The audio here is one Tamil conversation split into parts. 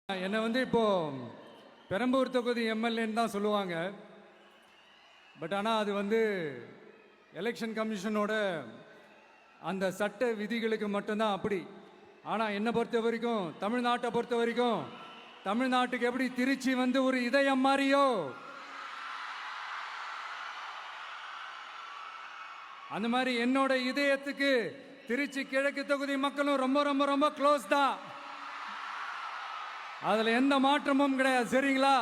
என்னை இப்போ பெரம்பூர் தொகுதி எம்எல்ஏன்னு தான் சொல்லுவாங்க. பட் ஆனால் அது எலெக்ஷன் கமிஷனோட அந்த சட்ட விதிகளுக்கு மட்டும்தான் அப்படி. ஆனால் என்னை பொறுத்த வரைக்கும், தமிழ்நாட்டை பொறுத்த வரைக்கும், தமிழ்நாட்டுக்கு எப்படி திருச்சி ஒரு இதயம் மாறியோ, அந்த மாதிரி என்னோட இதயத்துக்கு திருச்சி கிழக்கு தொகுதி மக்களும் ரொம்ப ரொம்ப ரொம்ப க்ளோஸ் தான். அதுல எந்த மாற்றமும் கிடையாது. சரிங்களா?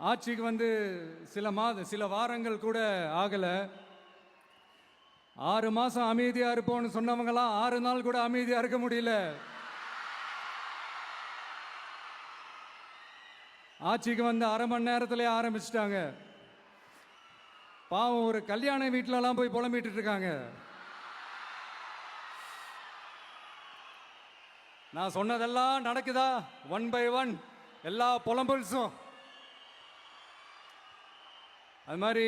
ஆட்சிக்கு சில வாரங்கள் கூட ஆகல. 6 மாசம் அமைதியா இருப்போம்னு சொன்னவங்களாம் 6 நாள் கூட அமைதியா இருக்க முடியல. ஆட்சிக்கு அரை மணி நேரத்திலே ஆரம்பிச்சிட்டாங்க. பாவம், ஒரு கல்யாண வீட்டிலலாம் போய் புலம்பிட்டு இருக்காங்க. நான் சொன்னதெல்லாம் நடக்குதா? 1 by 1 எல்லா புலம்பல்ஸும். அது மாதிரி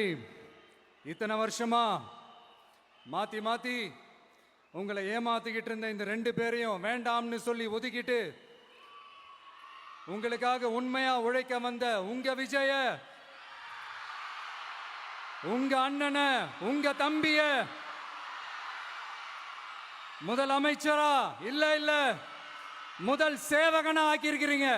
இத்தனை வருஷமா மாத்தி மாத்தி உங்களை ஏமாத்திக்கிட்டு இருந்த இந்த 2 பேரையும் வேண்டாம்னு சொல்லி ஒதுக்கிட்டு உங்களுக்காக உண்மையா உழைக்க வந்த உங்க விஜய, உங்க அண்ணனை, உங்க தம்பிய முதல் அமைச்சரா இல்ல முதல் சேவகனா ஆக்கியிருக்கிறீங்க.